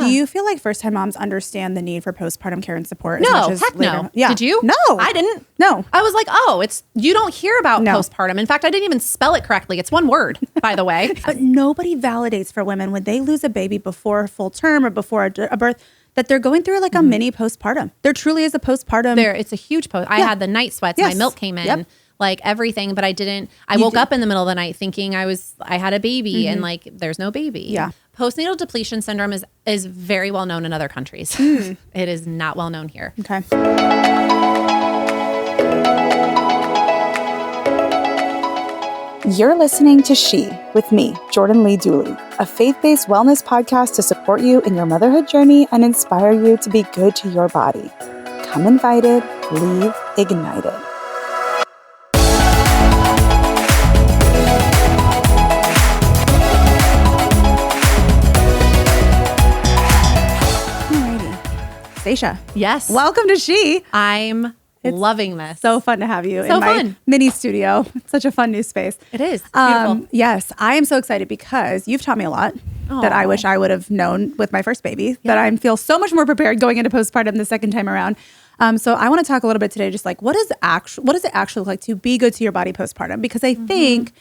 Do you feel like first-time moms understand the need for postpartum care and support? No, as much as heck later? no. Yeah. Did you? No. I didn't. No. I was like, you don't hear about postpartum. In fact, I didn't even spell it correctly. It's one word, by the way. But nobody validates for women when they lose a baby before full term or before a birth that they're going through like a mini postpartum. There truly is a postpartum. It's a huge post. I had the night sweats. Yes. My milk came in. Yep. Like everything, but I didn't. I woke up in the middle of the night thinking I had a baby, and like there's no baby. Yeah. Postnatal depletion syndrome is very well known in other countries. It is not well known here. Okay. You're listening to She with me, Jordan Lee Dooley, a faith-based wellness podcast to support you in your motherhood journey and inspire you to be good to your body. Come invited, leave ignited. Stacia. Yes. Welcome to She. I'm loving this. So fun to have you So in my fun. mini studio. It's such a fun new space. It is. It's beautiful. Yes, I am so excited because you've taught me a lot that I wish I would have known with my first baby, that I feel so much more prepared going into postpartum the second time around. So I want to talk a little bit today, just like what does it actually look like to be good to your body postpartum? Because I think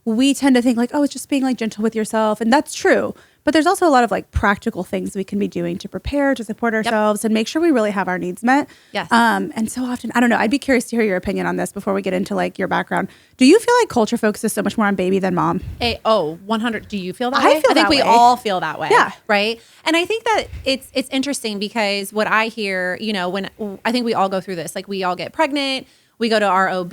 we tend to think like, it's just being like gentle with yourself. And that's true. But there's also a lot of like practical things we can be doing to prepare, to support ourselves and make sure we really have our needs met. Yes. And so often, I don't know, I'd be curious to hear your opinion on this before we get into like your background. Do you feel like culture focuses so much more on baby than mom? 100. Do you feel that I way? feel I think that we way. all feel that way. Yeah. Right. And I think that it's interesting because what I hear, when I think we all go through this, like we all get pregnant, we go to our OB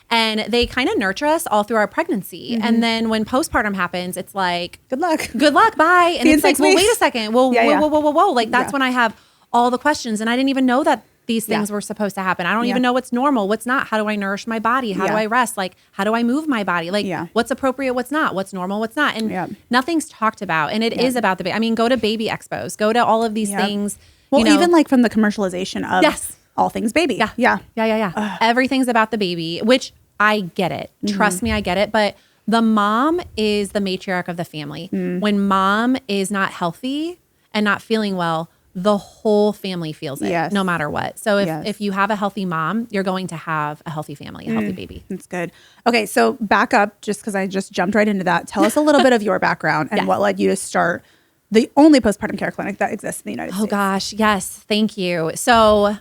and they kind of nurture us all through our pregnancy. And then when postpartum happens, it's like, Good luck. Bye. And it's like, well, wait a second. Well, whoa. Like that's when I have all the questions and I didn't even know that these things were supposed to happen. I don't even know what's normal, what's not. How do I nourish my body? How do I rest? Like, how do I move my body? Like what's appropriate, what's not, what's normal, what's not. And nothing's talked about. And it is about the baby. I mean, go to baby expos, go to all of these things. Well, even like from the commercialization of all things baby. Yeah. Everything's about the baby, which I get it. Trust me, I get it. But the mom is the matriarch of the family. When mom is not healthy and not feeling well, the whole family feels it, no matter what. So if you have a healthy mom, you're going to have a healthy family, a healthy baby. That's good. Okay, so back up, just because I just jumped right into that. Tell us a little bit of your background and what led you to start the only postpartum care clinic that exists in the United States. Oh gosh, yes, thank you. So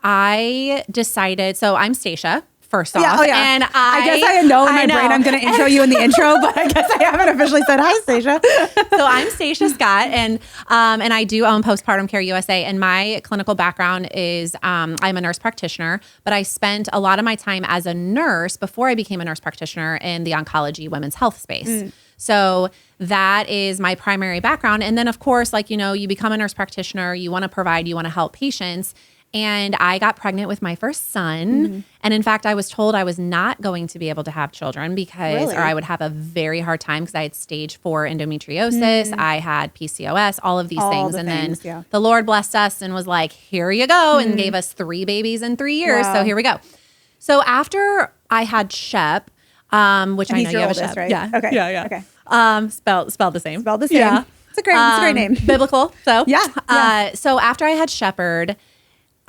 I decided, I'm Stacia, first off. And I guess I know in my brain I'm going to intro you in the intro, but I guess I haven't officially said hi, Stacia. So I'm Stacia Scott, and I do own Postpartum Care USA. And my clinical background is I'm a nurse practitioner, but I spent a lot of my time as a nurse before I became a nurse practitioner in the oncology women's health space. So that is my primary background. And then of course, you become a nurse practitioner, you want to provide, you want to help patients. And I got pregnant with my first son. And in fact, I was told I was not going to be able to have children or I would have a very hard time because I had stage 4 endometriosis. I had PCOS, all of these things. Then the Lord blessed us and was like, here you go, and gave us 3 babies in 3 years. Wow. So here we go. So after I had Shep, which I know you have a Shep. Right? Yeah. Okay. Yeah. Okay. Spelled the same. Spelled the same. Yeah. It's a great name. Biblical. So yeah. So after I had Shepherd,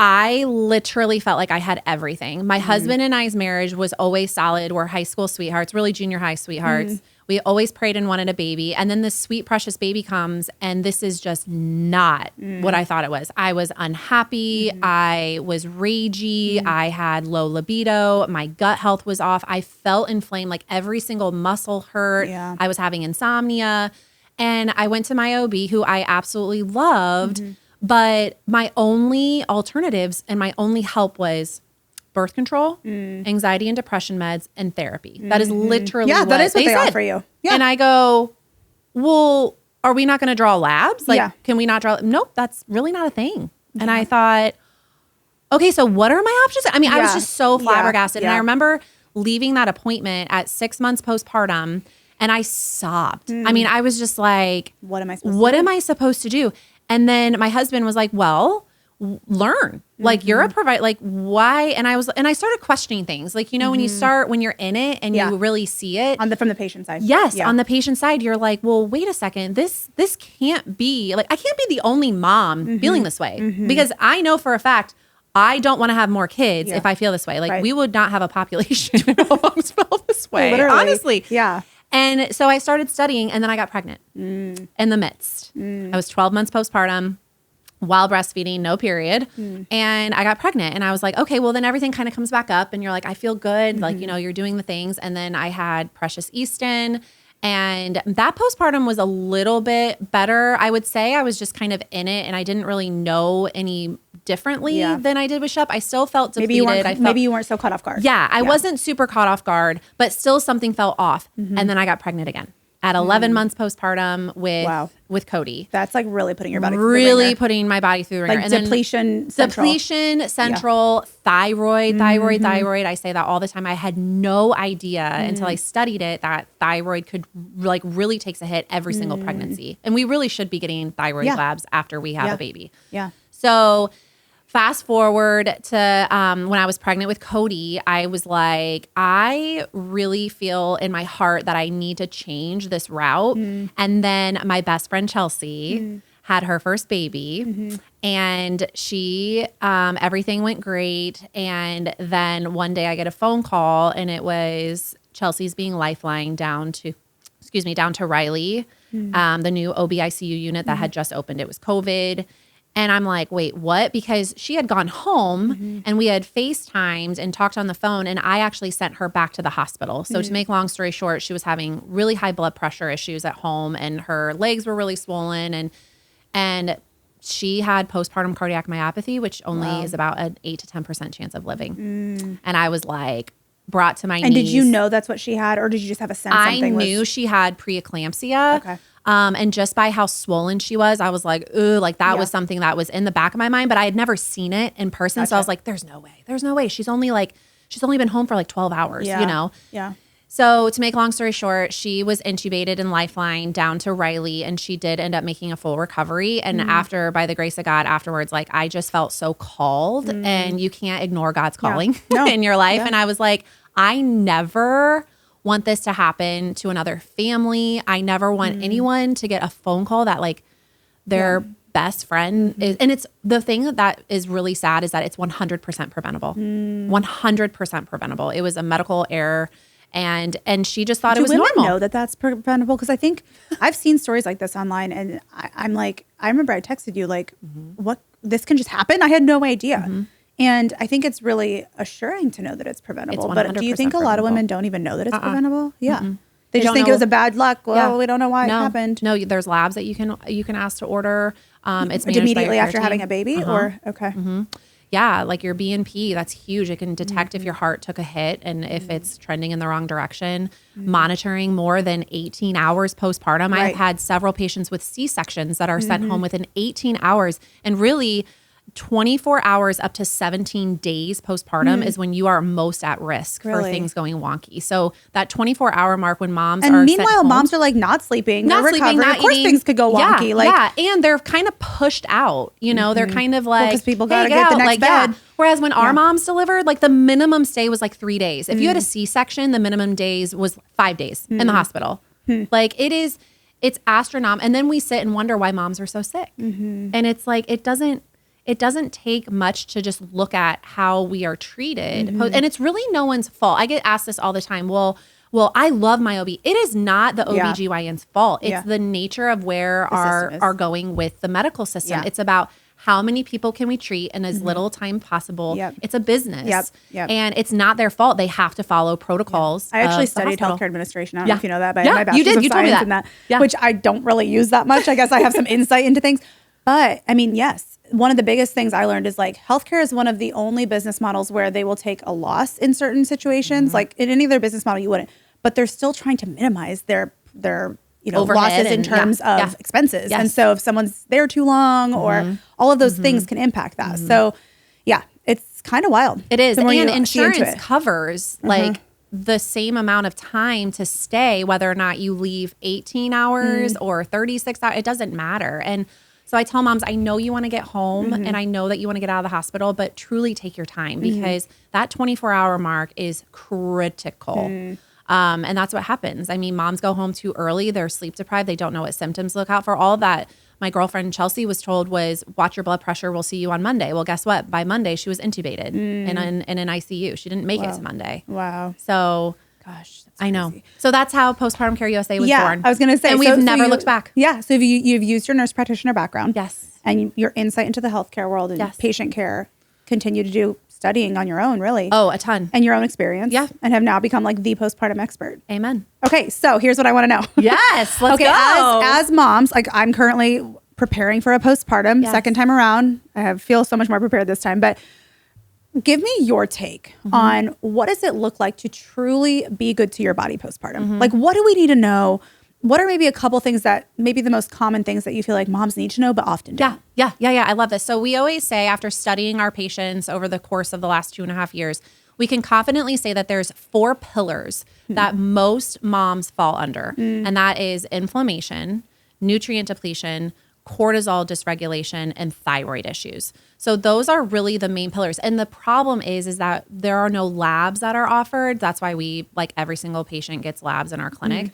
I literally felt like I had everything. My husband and I's marriage was always solid. We're high school sweethearts, really junior high sweethearts. We always prayed and wanted a baby. And then this sweet, precious baby comes, and this is just not what I thought it was. I was unhappy. I was ragey. I had low libido. My gut health was off. I felt inflamed, like every single muscle hurt. Yeah. I was having insomnia. And I went to my OB, who I absolutely loved. But my only alternatives and my only help was birth control, anxiety and depression meds, and therapy. That is literally what that is what they said. offer you. Yeah. And I go, well, are we not going to draw labs? Can we not draw? Nope, that's really not a thing. And I thought, okay, so what are my options? I mean, I was just so flabbergasted. And I remember leaving that appointment at 6 months postpartum, and I sobbed. I mean, I was just like, what am I supposed to do? And then my husband was like, well, learn. Like you're a provider, like why? And I started questioning things. Like, when you're in it and you really see it from the patient side. Yes. On the patient side, you're like, well, wait a second. This can't be like, I can't be the only mom feeling this way because I know for a fact, I don't want to have more kids if I feel this way. Like we would not have a population if moms felt this way. Literally. Honestly. Yeah. And so I started studying and then I got pregnant in the midst. I was 12 months postpartum while breastfeeding, no period. And I got pregnant and I was like, okay, well then everything kind of comes back up and you're like, I feel good. Like, you're doing the things. And then I had Precious Easton and that postpartum was a little bit better. I would say I was just kind of in it and I didn't really know any differently than I did with Shep. I still felt depleted. Maybe you weren't so caught off guard. Yeah, I wasn't super caught off guard, but still something felt off. And then I got pregnant again at 11 months postpartum with Cody. That's like really putting your body putting my body through the ringer. Like depletion central, thyroid. I say that all the time. I had no idea until I studied it that thyroid could like really takes a hit every single pregnancy. And we really should be getting thyroid labs after we have a baby. Yeah. So fast forward to when I was pregnant with Cody, I was like, I really feel in my heart that I need to change this route. And then my best friend, Chelsea, had her first baby and she, everything went great. And then one day I get a phone call and it was Chelsea's being lifelined down to Riley, the new OB-ICU unit that had just opened. It was COVID. And I'm like, wait, what? Because she had gone home and we had FaceTimed and talked on the phone and I actually sent her back to the hospital. So to make long story short, she was having really high blood pressure issues at home and her legs were really swollen and she had postpartum cardiac myopathy, which only is about an 8 to 10% chance of living. And I was like, brought to my knees. And did you know that's what she had or did you just have a sense something was... I knew she had preeclampsia. Okay. And just by how swollen she was, I was like, ooh, like that was something that was in the back of my mind, but I had never seen it in person. Gotcha. So I was like, there's no way. She's only been home for like 12 hours, Yeah. So to make long story short, she was intubated and lifeline down to Riley and she did end up making a full recovery. And after, by the grace of God, afterwards, like I just felt so called and you can't ignore God's calling in your life. Yeah. And I was like, I never want this to happen to another family. I never want anyone to get a phone call that like their best friend is. And it's the thing that is really sad is that it's 100% preventable. 100% preventable. It was a medical error. And she just thought it was normal. Do women know that that's preventable? Because I think I've seen stories like this online and I'm like, I remember I texted you like, what, this can just happen? I had no idea. And I think it's really assuring to know that it's preventable. But do you think a lot of women don't even know that it's preventable? Yeah. They just think it was a bad luck. Well, we don't know why it happened. No, there's labs that you can ask to order. It's immediately after having a baby or Yeah, like your BNP, that's huge. It can detect if your heart took a hit and if it's trending in the wrong direction. Monitoring more than 18 hours postpartum. I've had several patients with C-sections that are sent home within 18 hours and really 24 hours up to 17 days postpartum is when you are most at risk for things going wonky. So that 24-hour mark when moms and are meanwhile, sent home, moms are like not sleeping, not recovering. Of course, things could go wonky. And they're kind of pushed out. They're kind of like because people gotta get the next bed. Whereas when our moms delivered, like the minimum stay was like 3 days. If you had a C-section, the minimum days was 5 days in the hospital. Like it's astronomical. And then we sit and wonder why moms are so sick. And it's like it doesn't take much to just look at how we are treated. And it's really no one's fault. I get asked this all the time. Well, I love my OB. It is not the OBGYN's fault. It's the nature of where our going with the medical system. It's about how many people can we treat in as little time possible. It's a business. And it's not their fault. They have to follow protocols. I actually studied healthcare administration. I don't know if you know that, but my bachelor's of science in that, which I don't really use that much. I guess I have some insight into things. But I mean, yes. One of the biggest things I learned is like healthcare is one of the only business models where they will take a loss in certain situations. Like in any other business model, you wouldn't, but they're still trying to minimize their losses in terms of expenses. And so if someone's there too long or all of those things can impact that. So it's kind of wild. It is. And insurance covers like the same amount of time to stay, whether or not you leave 18 hours or 36 hours, it doesn't matter. And So I tell moms, I know you want to get home and I know that you want to get out of the hospital, but truly take your time because that 24-hour mark is critical. And that's what happens. I mean, moms go home too early. They're sleep deprived. They don't know what symptoms to look out for. All that my girlfriend Chelsea was told was, watch your blood pressure. We'll see you on Monday. Well, guess what? By Monday, she was intubated in an ICU. She didn't make it to Monday. Wow. So, gosh, I know. So that's how Postpartum Care USA was born. I was going to say. And we've never looked back. Yeah. So you've used your nurse practitioner background. Yes. And your insight into the healthcare world and patient care, continue to do studying on your own, really. Oh, a ton. And your own experience. Yeah. And have now become like the postpartum expert. Amen. Okay. So here's what I want to know. Yes. Let's go. As moms, like I'm currently preparing for a postpartum second time around. I feel so much more prepared this time, but give me your take on what does it look like to truly be good to your body postpartum? Like, what do we need to know? What are maybe a couple things that maybe the most common things that you feel like moms need to know, but often don't? Yeah. I love this. So we always say, after studying our patients over the course of the last 2.5 years, we can confidently say that there's 4 pillars that most moms fall under. And that is inflammation, nutrient depletion, cortisol dysregulation, and thyroid issues. So those are really the main pillars. And the problem is that there are no labs that are offered. That's why we, like every single patient gets labs in our clinic.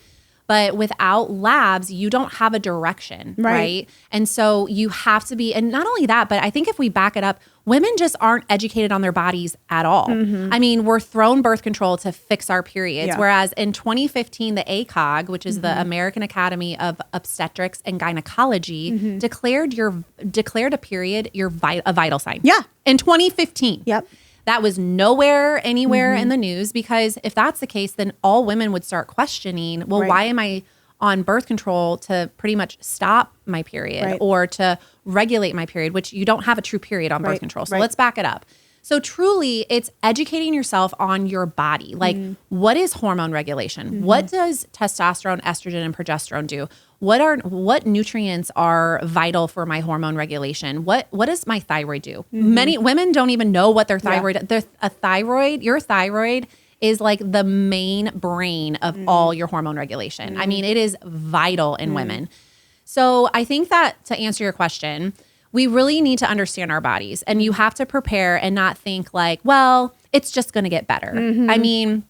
But without labs, you don't have a direction, right? And so you have to be, and not only that, but I think if we back it up, women just aren't educated on their bodies at all. I mean, we're thrown birth control to fix our periods. Whereas in 2015, the ACOG, which is the American Academy of Obstetrics and Gynecology, declared a period a vital sign. Yeah. In 2015. Yep. That was nowhere, anywhere in the news, because if that's the case, then all women would start questioning, well, why am I on birth control to pretty much stop my period or to regulate my period, which you don't have a true period on birth control. So let's back it up. So truly, it's educating yourself on your body. Like, what is hormone regulation? What does testosterone, estrogen, and progesterone do? What nutrients are vital for my hormone regulation? What does my thyroid do? Many women don't even know what their thyroid. Your thyroid is like the main brain of all your hormone regulation. I mean, it is vital in women. So I think that to answer your question, we really need to understand our bodies, and you have to prepare and not think like, well, it's just going to get better. I mean,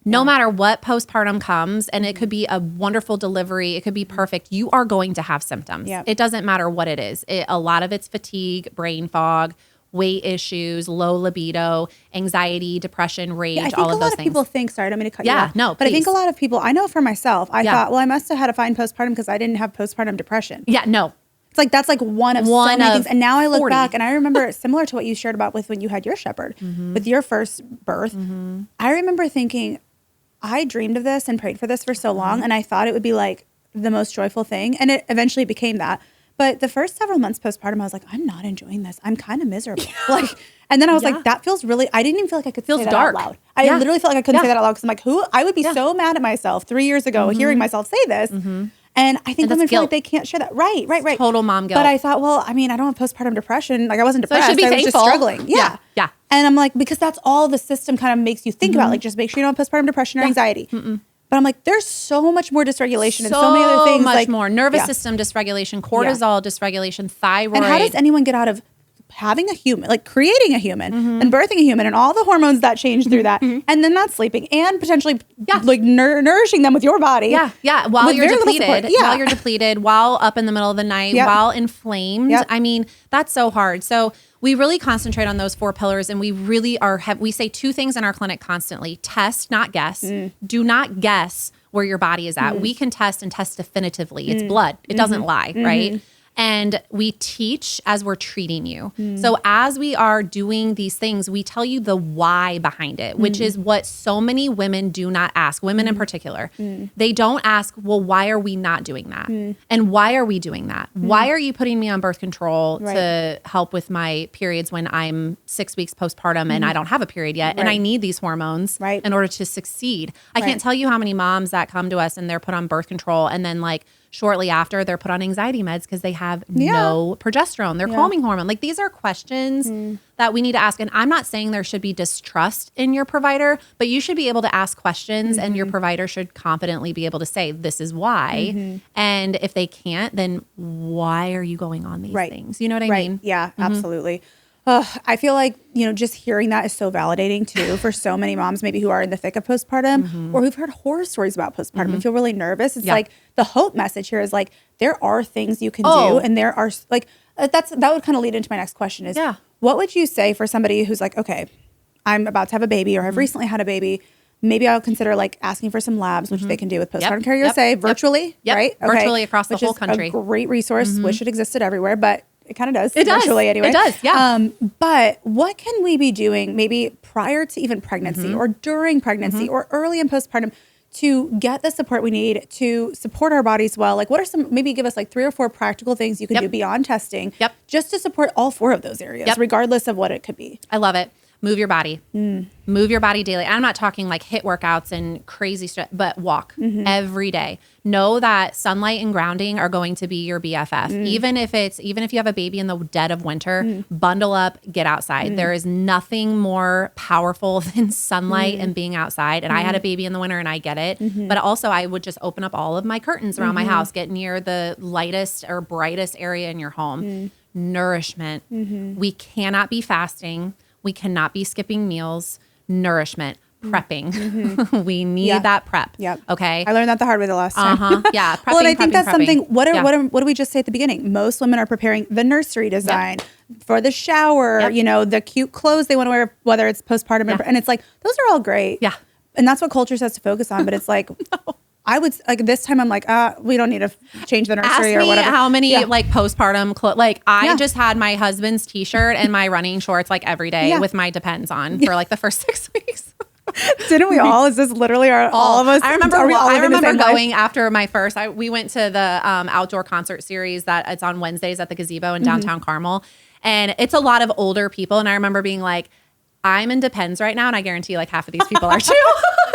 no matter what postpartum comes, and it could be a wonderful delivery, it could be perfect, you are going to have symptoms. It doesn't matter what it is. A lot of it's fatigue, brain fog, weight issues, low libido, anxiety, depression, rage, all of those things. I think a lot of people think, sorry, I don't mean to cut you off. No, but I think a lot of people, I know for myself, I thought, well, I must have had a fine postpartum because I didn't have postpartum depression. It's like, that's like one of so many things. And now I look back and I remember similar to what you shared about with when you had your shepherd, with your first birth, I remember thinking, I dreamed of this and prayed for this for so long. And I thought it would be like the most joyful thing. And it eventually became that. But the first several months postpartum, I was like, I'm not enjoying this. I'm kind of miserable. And then I was like, that feels really, I didn't even feel like I could say that out loud. I literally felt like I couldn't say that out loud because I'm like, I would be so mad at myself 3 years ago hearing myself say this. And I think women feel like they can't share that. Right. Total mom guilt. But I thought, well, I mean, I don't have postpartum depression. Like I wasn't depressed. So I should be I was thankful. just struggling. Yeah. And I'm like, because that's all the system kind of makes you think about. Like just make sure you don't have postpartum depression or anxiety. But I'm like, there's so much more dysregulation and so many other things. So much more. Nervous system dysregulation, cortisol dysregulation, thyroid. And how does anyone get out of having a human, like creating a human and birthing a human and all the hormones that change through that and then not sleeping and potentially like nourishing them with your body. While you're depleted, while up in the middle of the night, while inflamed. I mean, that's so hard. So we really concentrate on those 4 pillars, and we really we say 2 things in our clinic constantly: test, not guess. Do not guess where your body is at. We can test and test definitively. It's blood. It doesn't lie, right? And we teach as we're treating you. So as we are doing these things, we tell you the why behind it, which is what so many women do not ask, women in particular. They don't ask, well, why are we not doing that? And why are we doing that? Why are you putting me on birth control to help with my periods when I'm 6 weeks postpartum and I don't have a period yet and I need these hormones in order to succeed? I can't tell you how many moms that come to us and they're put on birth control and then like shortly after they're put on anxiety meds because they have no progesterone, their calming hormone. Like these are questions that we need to ask. And I'm not saying there should be distrust in your provider, but you should be able to ask questions and your provider should confidently be able to say, this is why. And if they can't, then why are you going on these things? You know what I mean? Yeah, absolutely. I feel like, just hearing that is so validating too for so many moms maybe who are in the thick of postpartum or who've heard horror stories about postpartum and feel really nervous. It's like the hope message here is like, there are things you can do. And there are like, that would kind of lead into my next question is, what would you say for somebody who's like, okay, I'm about to have a baby or have recently had a baby. Maybe I'll consider like asking for some labs, which they can do with Postpartum Care USA virtually, right? Okay. Virtually across the whole country. A great resource. Wish it existed everywhere, but it kind of does. It does. Virtually anyway. It does, yeah. But what can we be doing maybe prior to even pregnancy or during pregnancy or early in postpartum to get the support we need to support our bodies well? Like what are some, maybe give us like 3 or 4 practical things you can do beyond testing just to support all 4 of those areas, regardless of what it could be. I love it. Move your body. Move your body daily. I'm not talking like HIIT workouts and crazy stuff, but walk every day. Know that sunlight and grounding are going to be your BFF. Even if you have a baby in the dead of winter, bundle up, get outside. There is nothing more powerful than sunlight and being outside. And I had a baby in the winter and I get it. But also I would just open up all of my curtains around my house, get near the lightest or brightest area in your home. Nourishment. We cannot be fasting. We cannot be skipping meals. Nourishment, prepping. We need that prep. Okay. I learned that the hard way the last time. Yeah. Prepping, well, and I think that's prepping. something, what did we just say at the beginning? Most women are preparing the nursery design for the shower, the cute clothes they want to wear, whether it's postpartum and it's like, those are all great. Yeah. And that's what culture says to focus on. But it's like, I would like this time I'm like, we don't need to change the nursery or whatever. How many like postpartum clothes? Like I just had my husband's t-shirt and my running shorts like every day with my Depends on for like the first 6 weeks. Didn't we all? Is this literally all of us? I remember going after my first, we went to the outdoor concert series that it's on Wednesdays at the gazebo in downtown Carmel. And it's a lot of older people. And I remember being like, I'm in Depends right now. And I guarantee like half of these people are too.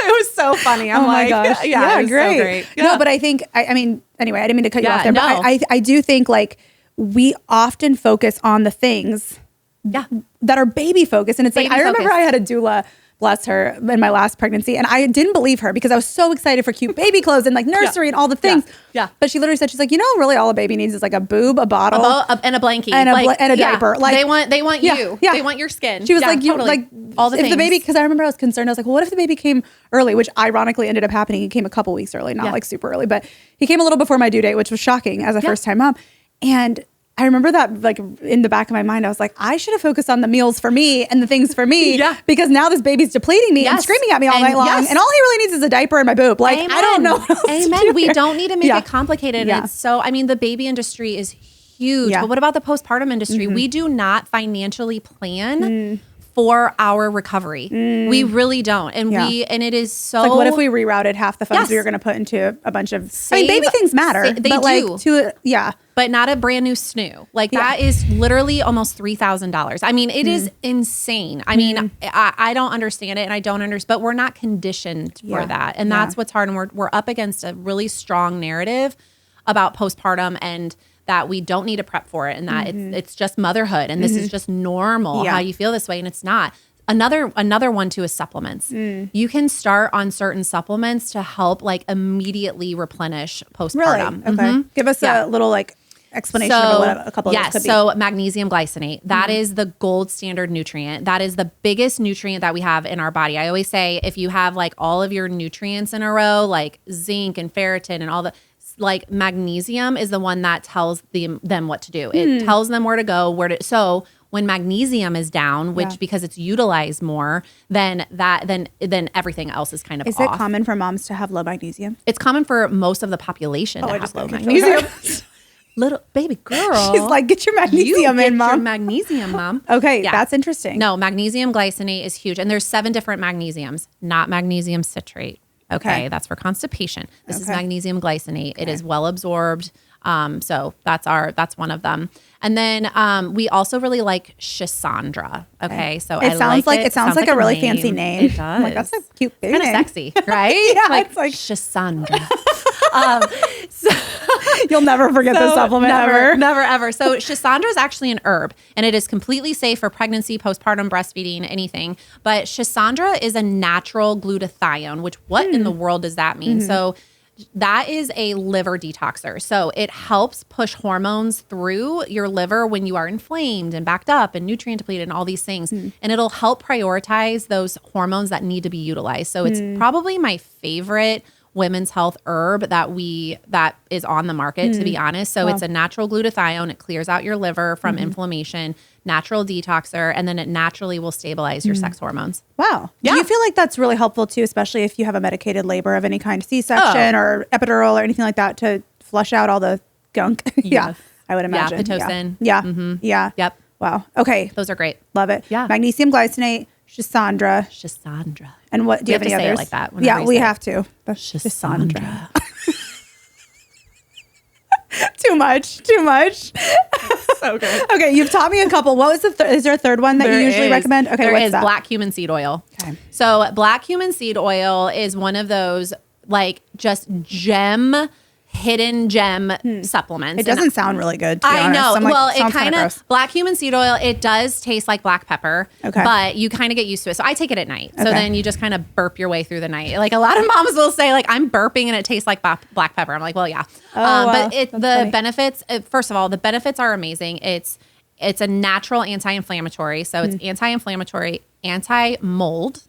It was so funny. I'm my gosh. Yeah, great. So great. No, but I think, I mean, anyway, I didn't mean to cut you off there, but I do think like we often focus on the things that are baby focused. And it's baby like, I remember I had a doula, bless her, in my last pregnancy. And I didn't believe her because I was so excited for cute baby clothes and like nursery and all the things. Yeah. But she literally said, she's like, really all a baby needs is like a boob, a bottle. And a blankie. And a diaper. Like they want you. Yeah. They want your skin. She was like, totally. like all the if things. the baby, because I remember I was concerned. I was like, well, what if the baby came early, which ironically ended up happening. He came a couple weeks early, not like super early, but he came a little before my due date, which was shocking as a first time mom. And I remember that like in the back of my mind, I was like, I should have focused on the meals for me and the things for me because now this baby's depleting me and screaming at me all night long. And all he really needs is a diaper and my boob. Like, I don't know what else to do We here. don't need to make it complicated. And it's so, I mean, the baby industry is huge, but what about the postpartum industry? We do not financially plan for our recovery. We really don't. And it is so. It's like, what if we rerouted half the funds we were going to put into a bunch of, baby things matter. They but do. Like but not a brand new snoo. Like that is literally almost $3,000. I mean, it is insane. I mean, I don't understand it and I don't understand, but we're not conditioned for that. And that's what's hard. And we're up against a really strong narrative about postpartum and that we don't need to prep for it and that it's just motherhood and this is just normal how you feel this way, and it's not. Another one too is supplements. You can start on certain supplements to help like immediately replenish postpartum. Really? Okay. Give us a little like explanation of what a couple of those could be. So magnesium glycinate, that is the gold standard nutrient. That is the biggest nutrient that we have in our body. I always say if you have like all of your nutrients in a row, like zinc and ferritin and all the, like magnesium is the one that tells them what to do. It tells them where to go, so when magnesium is down, which because it's utilized more, then everything else is kind of off. Is it common for moms to have low magnesium? It's common for most of the population to have low magnesium. Little baby girl. She's like, get your magnesium in, mom. Your magnesium, mom. Okay, that's interesting. No, magnesium glycinate is huge. And there's 7 different magnesiums, not magnesium citrate. Okay, that's for constipation. This is magnesium glycinate. It is well absorbed. So that's one of them. And then we also really like Shisandra. Okay, so it sounds like a really fancy name. It does. Like, that's a cute baby name. Kind of sexy, right? It's like Shisandra. So, You'll never forget the supplement ever. Never, ever. So Schisandra is actually an herb, and it is completely safe for pregnancy, postpartum, breastfeeding, anything. But Schisandra is a natural glutathione, which what in the world does that mean? So that is a liver detoxer. So it helps push hormones through your liver when you are inflamed and backed up and nutrient depleted and all these things. And it'll help prioritize those hormones that need to be utilized. So it's probably my favorite women's health herb that is on the market, to be honest. So it's a natural glutathione. It clears out your liver from inflammation, natural detoxer, and then it naturally will stabilize your sex hormones. Wow. Yeah. Do you feel like that's really helpful too, especially if you have a medicated labor of any kind, C-section or epidural or anything like that, to flush out all the gunk? Yeah, I would imagine. Yeah, Pitocin. Yeah. Yeah. Yep. Wow. Okay. Those are great. Love it. Yeah. Magnesium glycinate, Schisandra. And what do you have any to say others? it like that? Yeah, we have to. Schisandra. Too much. So good. Okay, you've taught me a couple. What was the is there a third one that you usually recommend? Okay, there what's is that? black cumin seed oil. Okay. So black cumin seed oil is one of those like just hidden gem supplements. It doesn't sound really good, to be I honest. know. I'm like, Well, it sounds kind gross. of, black cumin seed oil, it does taste like black pepper, but you kind of get used to it. So I take it at night. So then you just kind of burp your way through the night. Like a lot of moms will say like, I'm burping and it tastes like black pepper. I'm like, well, yeah. But the funny. Benefits, first of all, the benefits are amazing. It's a natural anti-inflammatory. So it's anti-inflammatory, anti-mold,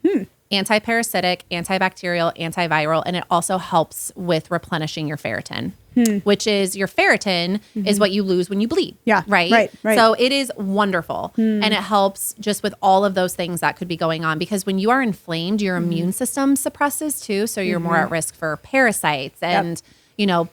anti-parasitic, antibacterial, antiviral, and it also helps with replenishing your ferritin, which is your ferritin is what you lose when you bleed. Yeah. Right? Right. So it is wonderful. And it helps just with all of those things that could be going on, because when you are inflamed, your immune system suppresses too. So you're more at risk for parasites and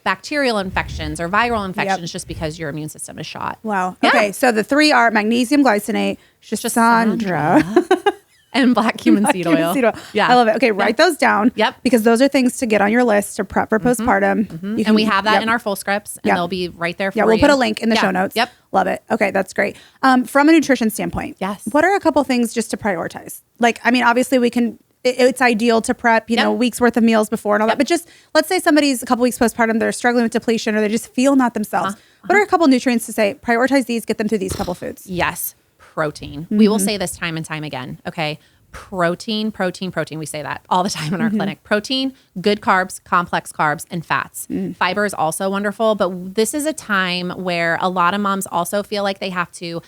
bacterial infections or viral infections just because your immune system is shot. Wow. Yeah. Okay, so the three are magnesium glycinate, Schisandra. And black cumin seed oil. Yeah. I love it. Okay, write those down. Yep. Because those are things to get on your list to prep for postpartum. And we have that in our full scripts, and they'll be right there for you. Yeah, we'll put a link in the show notes. Yep. Love it. Okay, that's great. From a nutrition standpoint, yes. What are a couple things just to prioritize? Like, I mean, obviously we can, it's ideal to prep, weeks worth of meals before and all that. But just, let's say somebody's a couple weeks postpartum, they're struggling with depletion or they just feel not themselves. What are a couple nutrients to say, prioritize these, get them through these couple foods? Yes. Protein. We will say this time and time again. Okay. Protein. We say that all the time in our clinic. Protein, good carbs, complex carbs, and fats. Fiber is also wonderful, but this is a time where a lot of moms also feel like they have to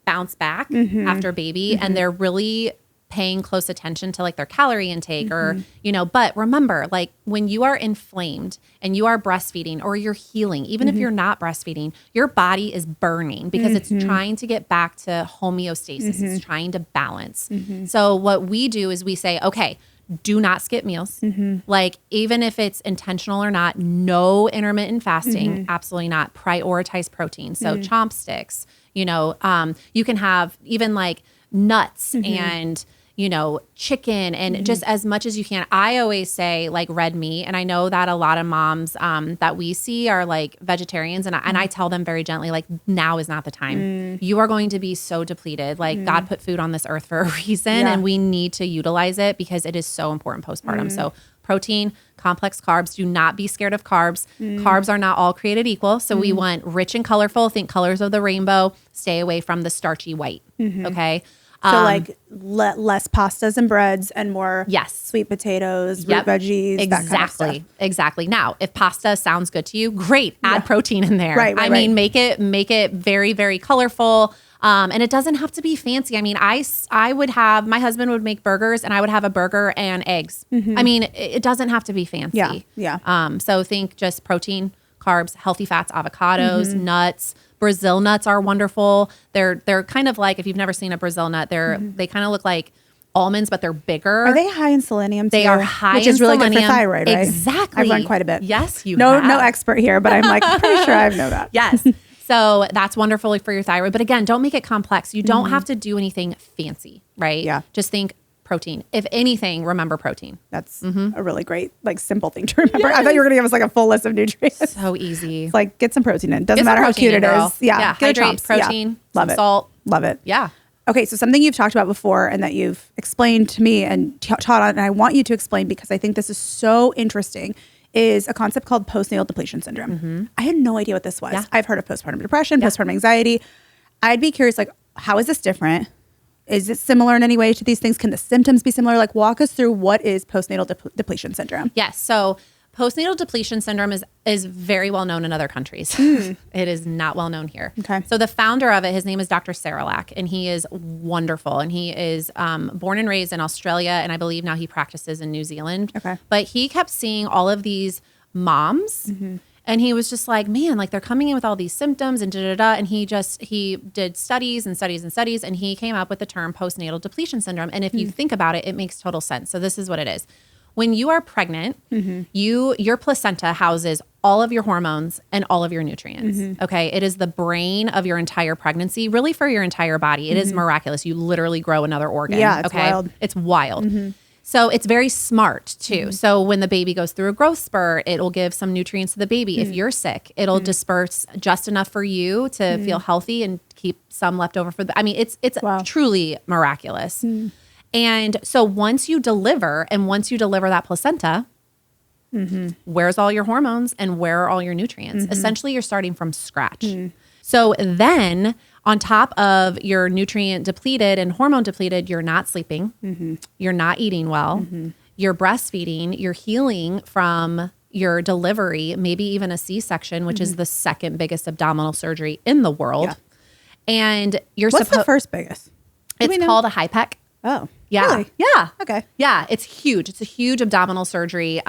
bounce back after baby, and they're really paying close attention to like their calorie intake or, but remember, like when you are inflamed and you are breastfeeding or you're healing, even if you're not breastfeeding, your body is burning because it's trying to get back to homeostasis. It's trying to balance. So what we do is we say, okay, do not skip meals. Like even if it's intentional or not, no intermittent fasting, absolutely not. Prioritize protein. So chomp sticks, you can have even like nuts and chicken and just as much as you can. I always say like red meat. And I know that a lot of moms that we see are like vegetarians. And I tell them very gently, like now is not the time. You are going to be so depleted. Like God put food on this earth for a reason and we need to utilize it because it is so important postpartum. So protein, complex carbs. Do not be scared of carbs. Carbs are not all created equal. So we want rich and colorful. Think colors of the rainbow. Stay away from the starchy white. Okay. So like less pastas and breads and more sweet potatoes, root veggies, that kind of stuff. Exactly. Now, if pasta sounds good to you, great. Add protein in there. I mean, make it very, very colorful. And it doesn't have to be fancy. I mean, I would have, my husband would make burgers and I would have a burger and eggs. I mean, it doesn't have to be fancy. Yeah. So think just protein, carbs, healthy fats, avocados, nuts. Brazil nuts are wonderful. They're kind of like, if you've never seen a Brazil nut, they kind of look like almonds, but they're bigger. Are they high in selenium too? They are high which in is really selenium. good for thyroid, right? Exactly. I've learned quite a bit. Yes, you have. No expert here, but I'm like pretty sure I know that. Yes. So that's wonderful for your thyroid. But again, don't make it complex. You don't have to do anything fancy, right? Yeah. Just think protein. If anything, remember protein. That's a really great, like simple thing to remember. Yes. I thought you were going to give us like a full list of nutrients. So easy. It's like get some protein in. Doesn't matter how cute it is. Yeah. Get hydrate, protein, love it. Salt. Love it. Yeah. Okay. So something you've talked about before and that you've explained to me and taught on, and I want you to explain because I think this is so interesting, is a concept called postnatal depletion syndrome. I had no idea what this was. Yeah. I've heard of postpartum depression, postpartum anxiety. I'd be curious, like, how is this different? Is it similar in any way to these things? Can the symptoms be similar? Like, walk us through what is postnatal depletion syndrome. Yes. So postnatal depletion syndrome is very well known in other countries. It is not well known here. Okay. So the founder of it, his name is Dr. Saralak, and he is wonderful. And he is born and raised in Australia, and I believe now he practices in New Zealand. Okay. But he kept seeing all of these moms, and he was just like, man, like they're coming in with all these symptoms and da-da-da. And he did studies and studies and studies, and he came up with the term postnatal depletion syndrome. And if you think about it, it makes total sense. So this is what it is. When you are pregnant, your placenta houses all of your hormones and all of your nutrients. Okay. It is the brain of your entire pregnancy, really for your entire body. It is miraculous. You literally grow another organ. Yeah, it's wild. It's wild. So it's very smart too. So when the baby goes through a growth spurt, it'll give some nutrients to the baby. If you're sick, it'll disperse just enough for you to feel healthy and keep some left over for the, I mean, it's truly miraculous. And so once you deliver that placenta, where's all your hormones and where are all your nutrients? Essentially, you're starting from scratch. So then on top of your nutrient depleted and hormone depleted, you're not sleeping, you're not eating well, you're breastfeeding, you're healing from your delivery, maybe even a C-section, which is the second biggest abdominal surgery in the world. Yeah. And you're What's the first biggest? It's called a HIPEC. Oh, Yeah. really? Yeah. Okay. Yeah. It's huge. It's a huge abdominal surgery.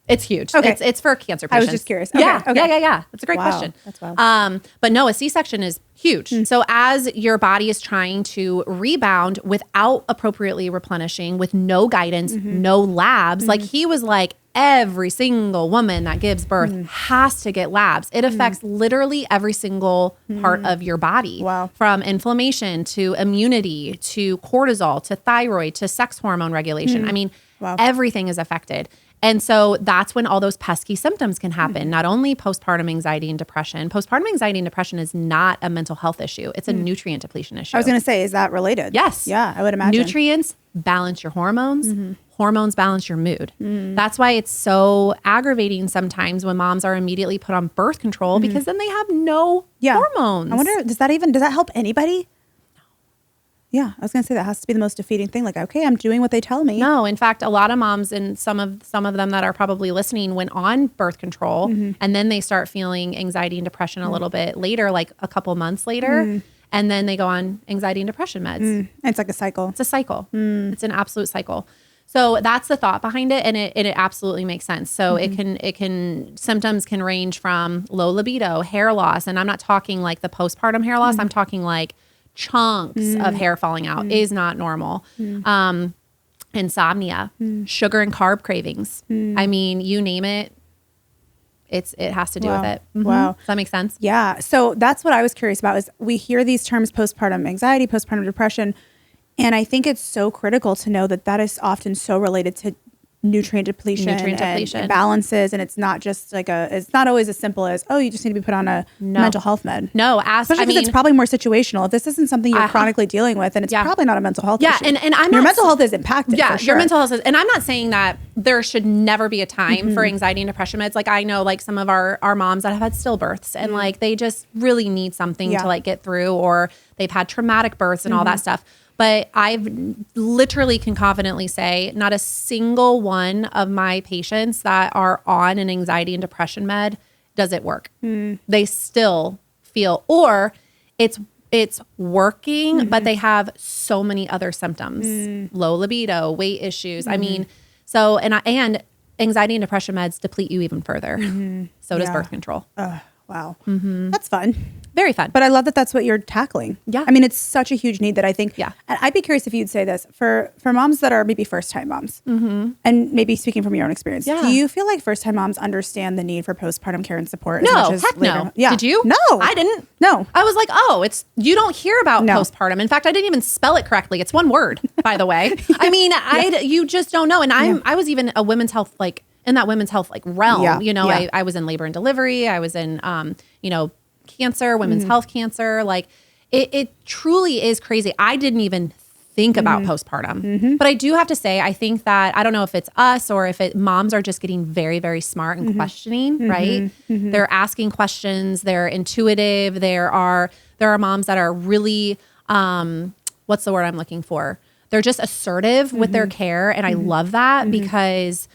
It's huge. Okay. It's for cancer I patients. was just curious. Yeah. Okay. Yeah. That's a great Wow. question. That's wild. But no, a C-section is huge. So as your body is trying to rebound without appropriately replenishing, with no guidance, no labs, like he was like, every single woman that gives birth has to get labs. It affects literally every single part of your body. Wow. From inflammation to immunity to cortisol to thyroid to sex hormone regulation. I mean, Wow. everything is affected. And so that's when all those pesky symptoms can happen. Not only postpartum anxiety and depression. Postpartum anxiety and depression is not a mental health issue. It's a nutrient depletion issue. I was going to say, is that related? Yes. Yeah, I would imagine. Nutrients balance your hormones. Hormones balance your mood. That's why it's so aggravating sometimes when moms are immediately put on birth control because then they have no hormones. I wonder, does that help anybody? Yeah, I was going to say that has to be the most defeating thing. Like, okay, I'm doing what they tell me. No, in fact, a lot of moms and some of them that are probably listening went on birth control and then they start feeling anxiety and depression a little bit later, like a couple months later. And then they go on anxiety and depression meds. And it's like a cycle. It's a cycle. It's an absolute cycle. So that's the thought behind it, and it absolutely makes sense. So symptoms can range from low libido, hair loss, and I'm not talking like the postpartum hair loss. I'm talking like chunks of hair falling out is not normal. Insomnia, sugar and carb cravings. I mean, you name it. It has to do with it. Wow. Does that make sense? Yeah. So that's what I was curious about is we hear these terms postpartum anxiety, postpartum depression. And I think it's so critical to know that that is often so related to nutrient depletion and imbalances. And it's not just like it's not always as simple as, oh, you just need to be put on a mental health med. No, especially because it's probably more situational. If this isn't something you're chronically dealing with, then it's probably not a mental health issue. And I'm your not mental health is impacted. Yeah, for sure. your mental health is, and I'm not saying that there should never be a time for anxiety and depression meds. Like I know like some of our moms that have had stillbirths and like they just really need something to like get through, or they've had traumatic births and all that stuff. But I've literally can confidently say not a single one of my patients that are on an anxiety and depression med does it work. They still feel, or it's working, but they have so many other symptoms, low libido, weight issues. I mean, so, and anxiety and depression meds deplete you even further. So does birth control. Wow. That's fun. Very fun. But I love that that's what you're tackling. Yeah. I mean, it's such a huge need that I think, Yeah. and I'd be curious if you'd say this for moms that are maybe first-time moms, and maybe speaking from your own experience, do you feel like first-time moms understand the need for postpartum care and support as much as heck later? no. Yeah. Did you? No. I didn't. No. I was like, you don't hear about postpartum. In fact, I didn't even spell it correctly. It's one word, by the way. I mean, you just don't know. And I was even a women's health, like in that women's health like realm, I was in labor and delivery. I was in, cancer, women's health cancer. Like it truly is crazy. I didn't even think about postpartum. But I do have to say, I think that, I don't know if it's us or if moms are just getting very, very smart and questioning, right? They're asking questions. They're intuitive. There are moms that are really, what's the word I'm looking for? They're just assertive with their care. And I love that because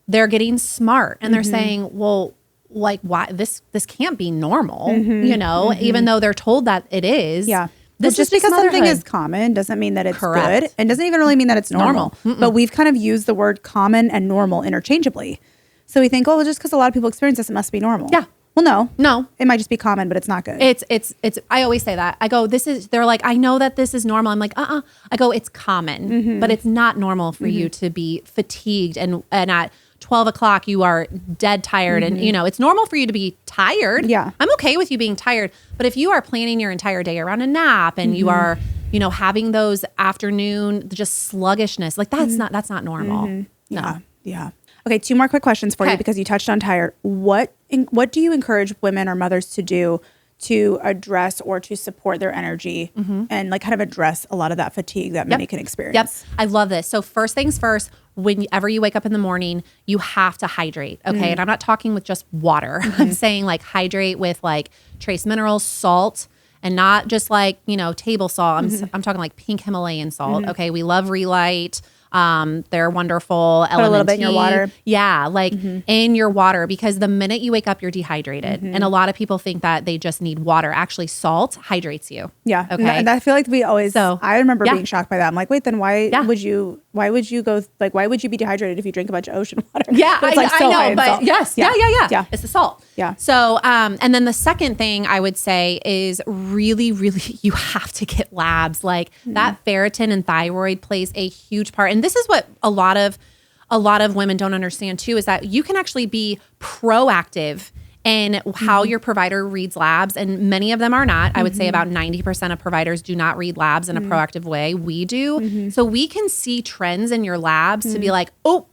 they're getting smart and they're saying, well, like, why this can't be normal, you know, even though they're told that it is. Yeah. This just because something is common doesn't mean that it's Correct. good, and doesn't even really mean that it's normal. But we've kind of used the word common and normal interchangeably. So we think, oh, just because a lot of people experience this, it must be normal. Yeah. Well, no, it might just be common, but it's not good. It's, I always say that. I go, they're like, I know that this is normal. I'm like, I go, it's common, but it's not normal for you to be fatigued. And at 12 o'clock, you are dead tired. And, you know, it's normal for you to be tired. Yeah. I'm okay with you being tired. But if you are planning your entire day around a nap and you are, you know, having those afternoon, just sluggishness, like that's not normal. No. Yeah. Okay. 2 more quick questions for you because you touched on tired. What do you encourage women or mothers to do to address or to support their energy and like kind of address a lot of that fatigue that many can experience? Yep. I love this. So first things first, whenever you wake up in the morning, you have to hydrate. Okay. And I'm not talking with just water. I'm saying like hydrate with like trace minerals, salt, and not just like, you know, table salt. I'm talking like pink Himalayan salt. Okay. We love Relight. They're wonderful. Put a little bit in your water. Yeah, like in your water, because the minute you wake up, you're dehydrated. And a lot of people think that they just need water. Actually, salt hydrates you. Yeah. Okay. And I feel like we always, I remember being shocked by that. I'm like, wait, then why would you be dehydrated if you drink a bunch of ocean water? Yeah, But it's like so high in salt. yes. Yeah. It's the salt. Yeah. So, and then the second thing I would say is really, really, you have to get labs. Like that ferritin and thyroid plays a huge part. And this is what a lot of women don't understand too, is that you can actually be proactive in how your provider reads labs. And many of them are not. I would say about 90% of providers do not read labs in a proactive way. We do. So we can see trends in your labs to be like, oh,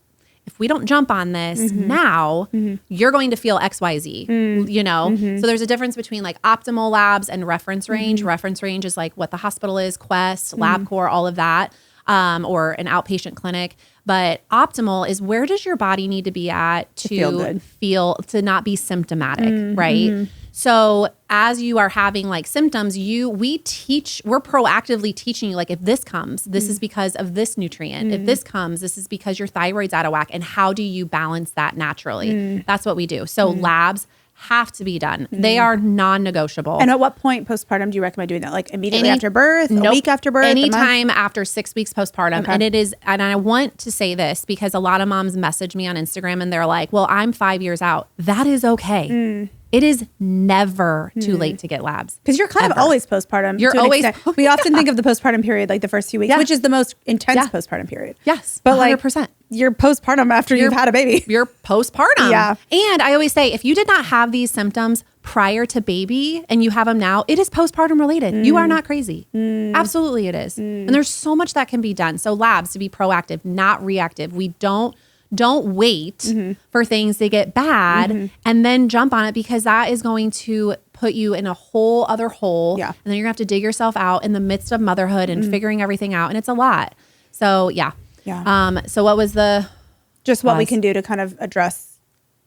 if we don't jump on this now, you're going to feel XYZ, you know? So there's a difference between like optimal labs and reference range. Reference range is like what the hospital is, Quest, LabCorp, all of that. Or an outpatient clinic. But optimal is, where does your body need to be at to feel to not be symptomatic, right? So as you are having like symptoms, we're proactively teaching you, like, if this comes, this is because of this nutrient. If this comes, this is because your thyroid's out of whack. And how do you balance that naturally? That's what we do. So labs have to be done. They are non-negotiable. And at what point postpartum do you recommend doing that? Like immediately after birth, a week after birth, anytime after 6 weeks postpartum. Okay. And I want to say this because a lot of moms message me on Instagram and they're like, well, I'm 5 years out. That is okay. It is never too late to get labs. Because you're kind of always postpartum. You're always. We often think of the postpartum period, like the first few weeks, which is the most intense postpartum period. Yes. But 100%. Like you're postpartum after you've had a baby. You're postpartum. Yeah. And I always say, if you did not have these symptoms prior to baby and you have them now, it is postpartum related. You are not crazy. Absolutely it is. And there's so much that can be done. So labs, to be proactive, not reactive. We don't wait for things to get bad and then jump on it, because that is going to put you in a whole other hole. Yeah. And then you're gonna have to dig yourself out in the midst of motherhood and figuring everything out. And it's a lot. So yeah. So what was just what we can do to kind of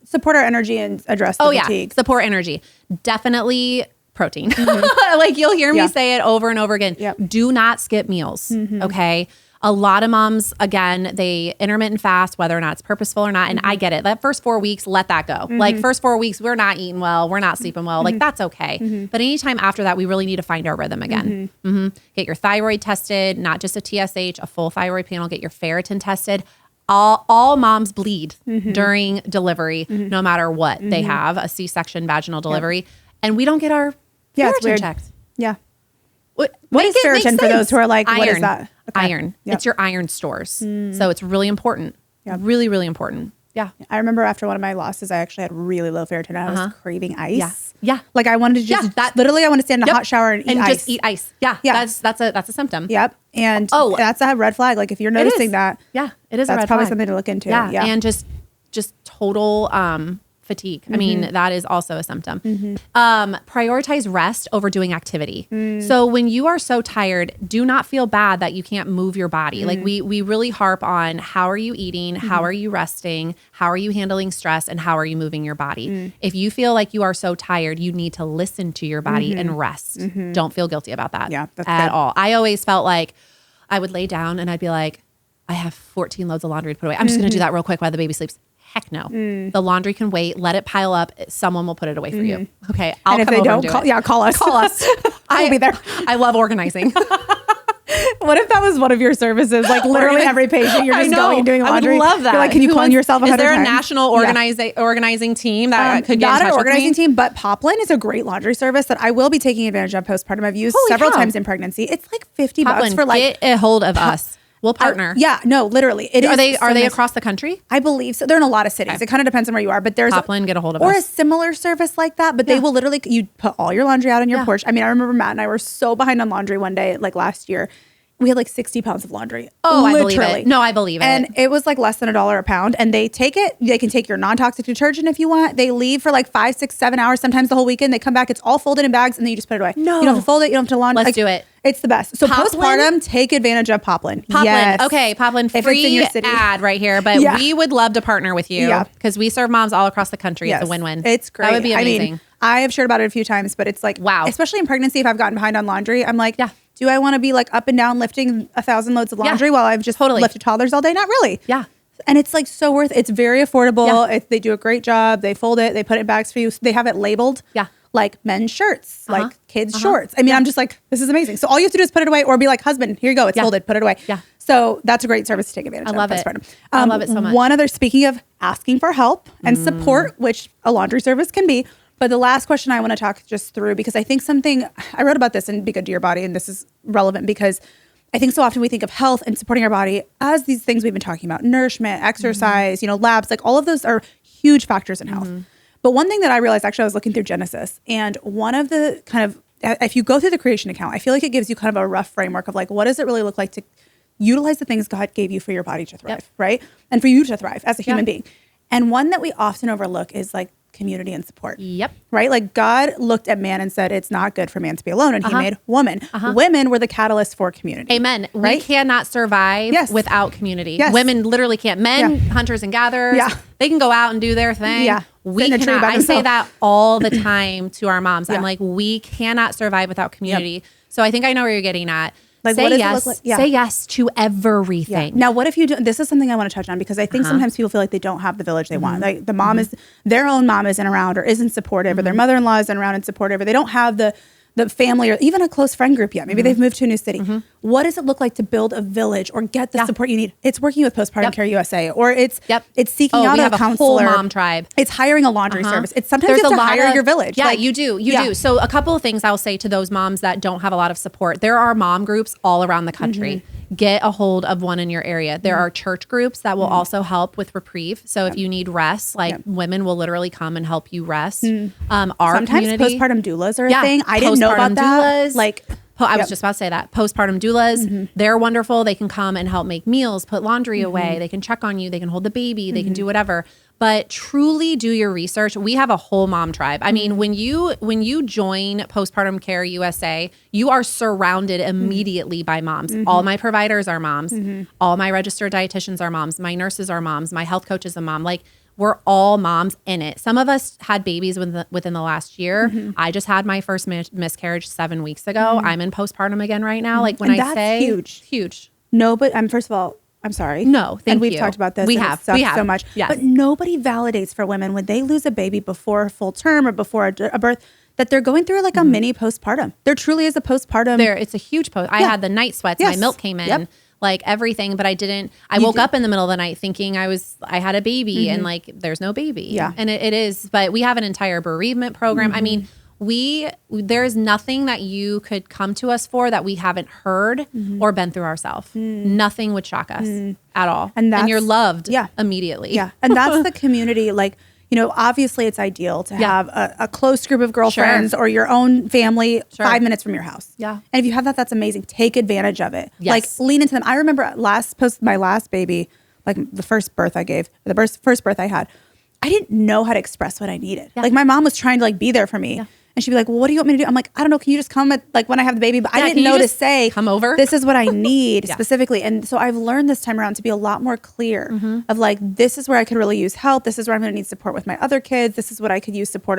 support our energy and address the fatigue? Support energy. Definitely protein. Like you'll hear me say it over and over again. Yep. Do not skip meals. Okay. A lot of moms, again, they intermittent fast, whether or not it's purposeful or not. And I get it. That first 4 weeks, let that go. Like first 4 weeks, we're not eating well. We're not sleeping well. Like that's okay. But anytime after that, we really need to find our rhythm again. Get your thyroid tested, not just a TSH, a full thyroid panel. Get your ferritin tested. All moms bleed during delivery, no matter what they have, a C-section, vaginal delivery. And we don't get our ferritin checked. Yeah. What is ferritin for those who are like, what is that? Okay. Iron. Yep. It's your iron stores. So it's really important. Really, really important. Yeah. I remember after one of my losses, I actually had really low ferritin and I was craving ice. Yeah. Like I wanted to just, literally I want to stand in a hot shower and eat ice. Just eat ice. Yeah. That's a symptom. Yep. And that's a red flag. Like if you're noticing that. Yeah. It is that's a red probably flag. something to look into. Yeah. And just total, fatigue. I mean, that is also a symptom. Prioritize rest over doing activity. So when you are so tired, do not feel bad that you can't move your body. Like we really harp on how are you eating? How are you resting? How are you handling stress? And how are you moving your body? If you feel like you are so tired, you need to listen to your body and rest. Don't feel guilty about that at all. I always felt like I would lay down and I'd be like, I have 14 loads of laundry to put away. I'm just going to do that real quick while the baby sleeps. Heck no. The laundry can wait. Let it pile up. Someone will put it away for you. Okay. I'll and if come they over don't, and do call, it. call us. Call us. I'll be there. I love organizing. What if that was one of your services? Like literally every patient, you're just going and doing laundry. I would love that. You're like, can you clone yourself 100 times? Is there a national organizing team that could get not in touch an organizing with me? team, but Poplin is a great laundry service that I will be taking advantage of postpartum. I've used several times in pregnancy. It's like $50 Poplin, for like get a hold of us. We'll partner. No, literally. Are they across the country? I believe so. They're in a lot of cities. Okay. It kind of depends on where you are, but there's Poplin, get a hold of or us. a similar service like that. But they will literally, you put all your laundry out on your porch. I mean, I remember Matt and I were so behind on laundry one day, like last year. We had like 60 pounds of laundry. Oh, literally. I believe it. No, I believe it. And it was like less than $1 a pound. And they take it. They can take your non-toxic detergent if you want. They leave for like 5, 6, 7 hours, sometimes the whole weekend. They come back. It's all folded in bags, and then you just put it away. No. You don't have to fold it. You don't have to laundry. Let's do it. It's the best. So Poplin? postpartum, take advantage of Poplin. Poplin. Yes. Okay, Poplin, If it's in free your city. ad right here. But we would love to partner with you because we serve moms all across the country. Yes. It's a win-win. It's great. That would be amazing. I mean, I have shared about it a few times, but it's like, wow. Especially in pregnancy, if I've gotten behind on laundry, I'm like, do I want to be like up and down lifting 1,000 loads of laundry while I've just lifted toddlers all day? Not really. Yeah. And it's like so worth it. It's very affordable. They do a great job. They fold it. They put it in bags for you. They have it labeled. Yeah. Like men's shirts, like kids' shorts. I mean, I'm just like, this is amazing. So all you have to do is put it away or be like, husband, here you go. It's folded. Put it away. Yeah. So that's a great service to take advantage of. I love it. I love it so much. One other, speaking of asking for help and support, which a laundry service can be. But the last question I want to talk just through, because I think something, I wrote about this in Be Good to Your Body, and this is relevant because I think so often we think of health and supporting our body as these things we've been talking about, nourishment, exercise, labs, like all of those are huge factors in health. But one thing that I realized, actually, I was looking through Genesis, and one of the kind of, if you go through the creation account, I feel like it gives you kind of a rough framework of like, what does it really look like to utilize the things God gave you for your body to thrive, right? And for you to thrive as a human being. And one that we often overlook is like community and support. Yep. Right? Like God looked at man and said, it's not good for man to be alone. And he made woman. Women were the catalyst for community. Amen. Right? We cannot survive without community. Yes. Women literally can't. Men, hunters and gatherers, they can go out and do their thing. Yeah. We cannot. I say that all the time to our moms. I'm like, we cannot survive without community. So I think I know where you're getting at. Like, say yes. Say yes to everything. Now, what if you do? This is something I want to touch on because I think sometimes people feel like they don't have the village they want. Like the mom is, their own mom isn't around or isn't supportive, or their mother-in-law isn't around and supportive, or they don't have the family or even a close friend group yet. Maybe they've moved to a new city. What does it look like to build a village or get the support you need? It's working with Postpartum Care USA, or it's seeking out a counselor. A whole mom tribe. It's hiring a laundry service. It's sometimes you have to hire your village. Yeah, like, you do. You do. So a couple of things I'll say to those moms that don't have a lot of support. There are mom groups all around the country. Get a hold of one in your area. There are church groups that will also help with reprieve. So if you need rest, like women will literally come and help you rest. Our sometimes community, postpartum doulas are a thing. I didn't know about that. Doulas, like I was just about to say that. Postpartum doulas, they're wonderful. They can come and help make meals, put laundry away. They can check on you. They can hold the baby. They can do whatever. But truly do your research. We have a whole mom tribe. I mean, when you join Postpartum Care USA, you are surrounded immediately by moms. All my providers are moms. All my registered dietitians are moms. My nurses are moms. My health coach is a mom. Like, we're all moms in it. Some of us had babies within the last year. I just had my first miscarriage 7 weeks ago. I'm in postpartum again right now. Like, when and I say huge. No, but first of all, I'm sorry. No, thank you. And we've talked about this. We have so much. Yes. But nobody validates for women when they lose a baby before full term or before a birth that they're going through like a mini postpartum. There truly is a postpartum. It's a huge post. I had the night sweats. My milk came in. Like everything, but I didn't. I woke up in the middle of the night thinking I had a baby, and like there's no baby. Yeah, and it is. But we have an entire bereavement program. I mean, there's nothing that you could come to us for that we haven't heard or been through ourselves. Nothing would shock us at all. And you're loved immediately. Yeah, and that's the community. Like, obviously it's ideal to have a close group of girlfriends or your own family 5 minutes from your house. Yeah. And if you have that, that's amazing. Take advantage of it. Yes. Like, lean into them. I remember my last baby, like the first birth I gave, first birth I had, I didn't know how to express what I needed. Like my mom was trying to like be there for me. And she'd be like, well, what do you want me to do? I'm like, I don't know. Can you just come at like when I have the baby? But I didn't know to say, come over. This is what I need specifically. And so I've learned this time around to be a lot more clear of like, this is where I could really use help. This is where I'm going to need support with my other kids. This is what I could use support.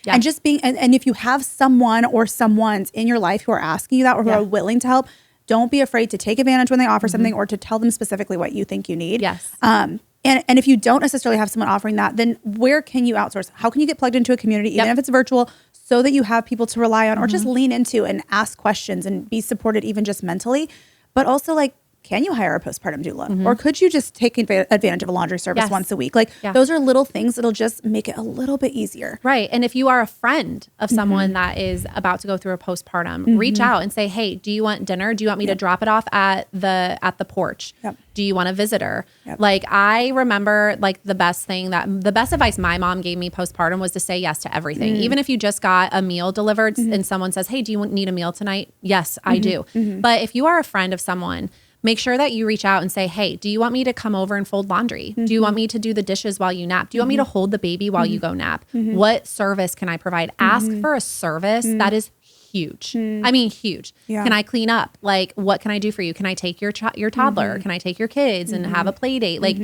And just being, and if you have someone or someone's in your life who are asking you that or who are willing to help, don't be afraid to take advantage when they offer something or to tell them specifically what you think you need. Yes. And if you don't necessarily have someone offering that, then where can you outsource? How can you get plugged into a community, even if it's virtual, so that you have people to rely on or just lean into and ask questions and be supported even just mentally? But also like, can you hire a postpartum doula? Or could you just take advantage of a laundry service once a week? Like those are little things that'll just make it a little bit easier. Right. And if you are a friend of someone that is about to go through a postpartum, reach out and say, hey, do you want dinner? Do you want me to drop it off at the porch? Do you want a visitor? Like I remember like the best advice my mom gave me postpartum was to say yes to everything. Even if you just got a meal delivered and someone says, hey, do you need a meal tonight? Yes, I do. But if you are a friend of someone, make sure that you reach out and say, hey, do you want me to come over and fold laundry? Do you want me to do the dishes while you nap? Do you want me to hold the baby while you go nap? What service can I provide? Ask for a service that is huge. I mean, huge. Can I clean up? Like, what can I do for you? Can I take your toddler? Can I take your kids and have a play date? Like,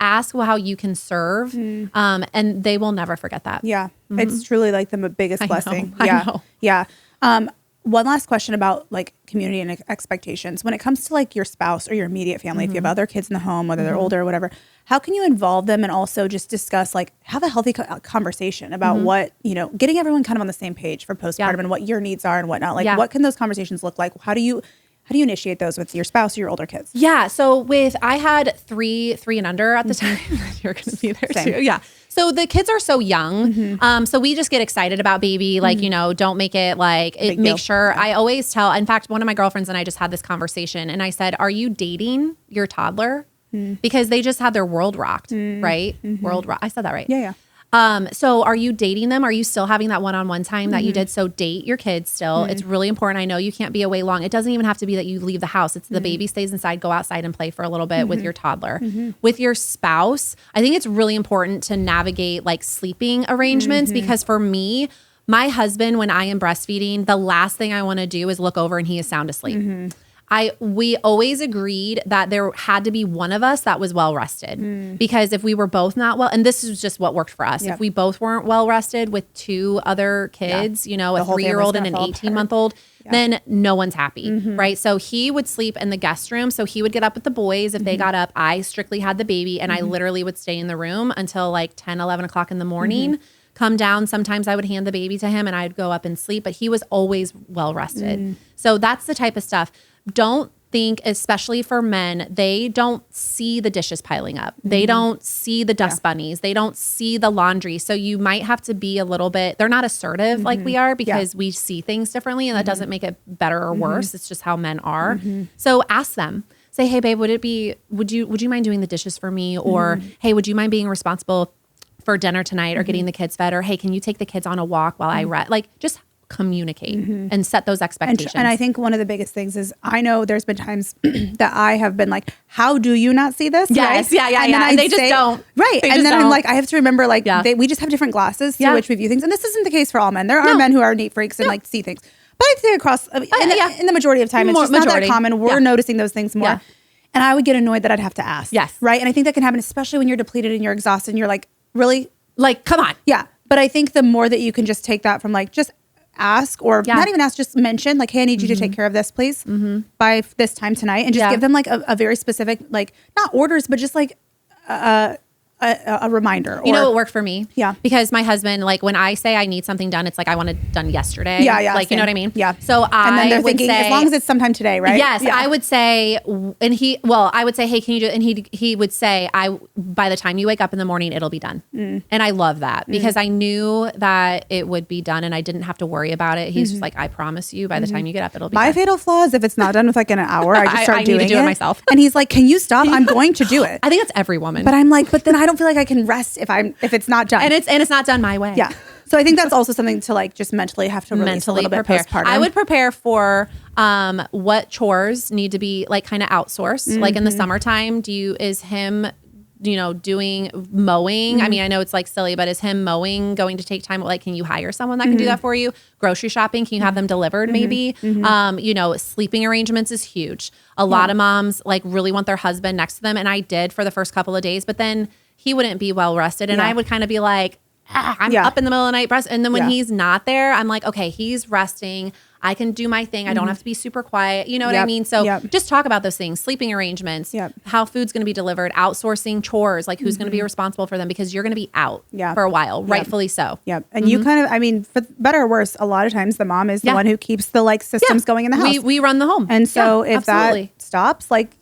ask how you can serve. And they will never forget that. It's truly like the biggest blessing. I know. One last question about like community and expectations. When it comes to like your spouse or your immediate family, if you have other kids in the home, whether they're older or whatever, how can you involve them and also just discuss, like have a healthy conversation about what, getting everyone kind of on the same page for postpartum and what your needs are and whatnot. Like what can those conversations look like? How do you initiate those with your spouse or your older kids? Yeah. So I had three and under at the time. You're going to be there too. Yeah. So the kids are so young. So we just get excited about baby. Like, don't make it like, make sure I always tell, in fact, one of my girlfriends and I just had this conversation and I said, are you dating your toddler? Because they just had their world rocked, right? World rock. I said that right. Yeah. So are you dating them? Are you still having that one-on-one time that you did? So date your kids still. It's really important. I know you can't be away long. It doesn't even have to be that you leave the house. It's the baby stays inside, go outside and play for a little bit with your toddler. With your spouse, I think it's really important to navigate like sleeping arrangements because for me, my husband, when I am breastfeeding, the last thing I want to do is look over and he is sound asleep. We always agreed that there had to be one of us that was well rested because if we were both not well, and this is just what worked for us. If we both weren't well rested with two other kids, a 3-year-old and an 18-month-old, then no one's happy, right? So he would sleep in the guest room. So he would get up with the boys. If they got up, I strictly had the baby and I literally would stay in the room until like 10, 11 o'clock in the morning. Come down. Sometimes I would hand the baby to him and I'd go up and sleep, but he was always well rested. So that's the type of stuff. Don't think, especially for men, they don't see the dishes piling up. They don't see the dust bunnies. They don't see the laundry. So you might have to be a little bit, they're not assertive like we are because we see things differently and that doesn't make it better or worse. It's just how men are. So ask them. Say, hey babe, would you mind doing the dishes for me? Or hey, would you mind being responsible for dinner tonight or getting the kids fed? Or hey, can you take the kids on a walk while I rest? Like just communicate and set those expectations. And I think one of the biggest things is I know there's been times that I have been like, how do you not see this? Yes. Right? And then they just don't. Right. And then I'm like, I have to remember like we just have different glasses through which we view things. And this isn't the case for all men. There are men who are neat freaks and like see things. But I'd say across, in the majority of time, it's just not that common. We're noticing those things more. And I would get annoyed that I'd have to ask. Yes. Right. And I think that can happen, especially when you're depleted and you're exhausted and you're like, really? Like, come on. Yeah. But I think the more that you can just take that from like, just ask or not even ask, just mention like, hey, I need you to take care of this, please, by this time tonight. And just give them like a very specific, like not orders, but just like a reminder. You know what worked for me? Yeah. Because my husband, like when I say I need something done, it's like I want it done yesterday. Yeah. Like, same. you know what I mean? Yeah. So and then they're thinking, say, as long as it's sometime today, right? Yes. I would say, I would say, hey, can you do it? And he would say, by the time you wake up in the morning, it'll be done. And I love that because I knew that it would be done and I didn't have to worry about it. He's just like, I promise you by the time you get up, it'll be done. My fatal flaw is if it's not done with like in an hour, I just start doing it. I need to do it myself. And he's like, can you stop? I'm going to do it. I think that's every woman. But I'm like, but then I don't feel like I can rest if it's not done. And it's not done my way. Yeah. So I think that's also something to like just mentally have to release a little bit postpartum. I would prepare for what chores need to be like kind of outsourced. Like in the summertime, is him doing mowing. I mean, I know it's like silly, but is him mowing going to take time? Like, can you hire someone that can do that for you? Grocery shopping, can you have them delivered maybe? Sleeping arrangements is huge. A lot of moms like really want their husband next to them. And I did for the first couple of days, but then he wouldn't be well rested. And I would kind of be like, I'm up in the middle of the night. And then when he's not there, I'm like, okay, he's resting. I can do my thing. I don't have to be super quiet. You know what I mean? So just talk about those things, sleeping arrangements, how food's going to be delivered, outsourcing chores, like who's going to be responsible for them, because you're going to be out for a while, rightfully so. Yep. And you kind of, I mean, for better or worse, a lot of times the mom is the one who keeps the like systems going in the house. We run the home. And so if that stops, like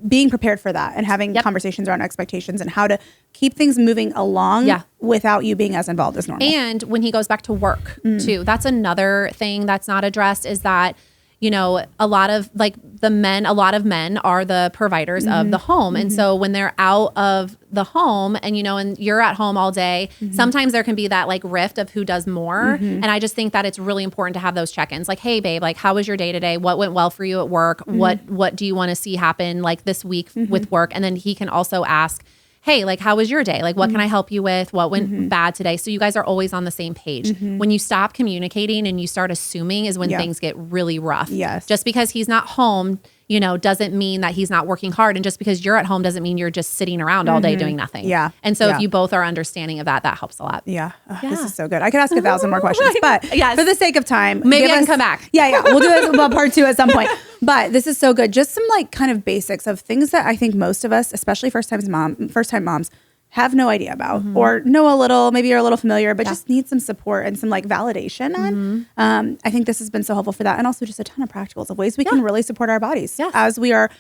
being prepared for that and having conversations around expectations and how to keep things moving along without you being as involved as normal. And when he goes back to work too, that's another thing that's not addressed, is that, a lot of men are the providers of the home. And so when they're out of the home and, and you're at home all day, sometimes there can be that like rift of who does more. And I just think that it's really important to have those check-ins. Like, hey babe, like how was your day today? What went well for you at work? What do you want to see happen like this week with work? And then he can also ask, hey, like, how was your day? Like, what can I help you with? What went bad today? So you guys are always on the same page. When you stop communicating and you start assuming is when things get really rough. Yes. Just because he's not home, doesn't mean that he's not working hard. And just because you're at home doesn't mean you're just sitting around all day doing nothing. Yeah. And so if you both are understanding of that, that helps a lot. Yeah. This is so good. I could ask 1,000 more questions, but for the sake of time, maybe I can come back. Yeah. We'll do a part 2 at some point. But this is so good. Just some like kind of basics of things that I think most of us, especially first-time moms, have no idea about or know a little, maybe you're a little familiar, but just need some support and some like validation on. I think this has been so helpful for that. And also just a ton of practicals of ways we can really support our bodies as we are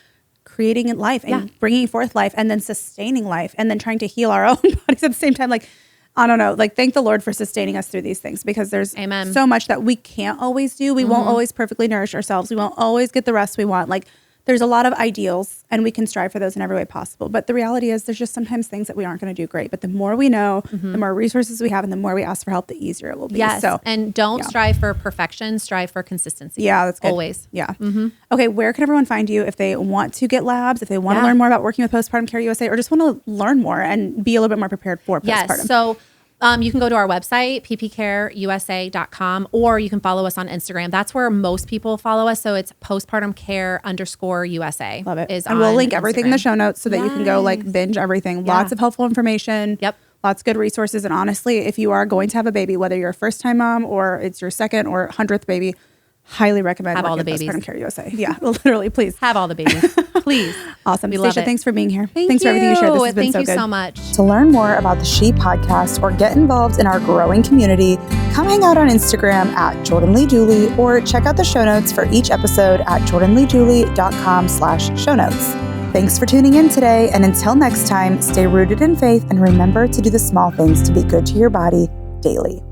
creating life and bringing forth life and then sustaining life and then trying to heal our own bodies at the same time. Like, I don't know, like thank the Lord for sustaining us through these things, because there's so much that we can't always do. We won't always perfectly nourish ourselves. We won't always get the rest we want. Like, there's a lot of ideals and we can strive for those in every way possible. But the reality is there's just sometimes things that we aren't going to do great. But the more we know, the more resources we have, and the more we ask for help, the easier it will be. Yes. So, and don't strive for perfection, strive for consistency. Yeah, that's good. Always. Yeah. Okay, where can everyone find you if they want to get labs, if they want to learn more about working with Postpartum Care USA, or just want to learn more and be a little bit more prepared for postpartum? Yes. So you can go to our website, ppcareusa.com, or you can follow us on Instagram. That's where most people follow us. So it's postpartum care _USA. Love it. And we'll link everything in the show notes so that you can go like binge everything. Lots of helpful information. Yep. Lots of good resources. And honestly, if you are going to have a baby, whether you're a first time mom or it's your second or 100th baby, highly recommend have all the babies. Postpartum Care USA. Yeah, literally, please. Have all the babies. Please. Awesome. Stacia, thanks for being here. Thanks for everything you shared. This has been so good. Thank you so much. To learn more about the She Podcast or get involved in our growing community, come hang out on Instagram at Jordan Lee Dooley, or check out the show notes for each episode at jordanleedooley.com/show notes. Thanks for tuning in today. And until next time, stay rooted in faith and remember to do the small things to be good to your body daily.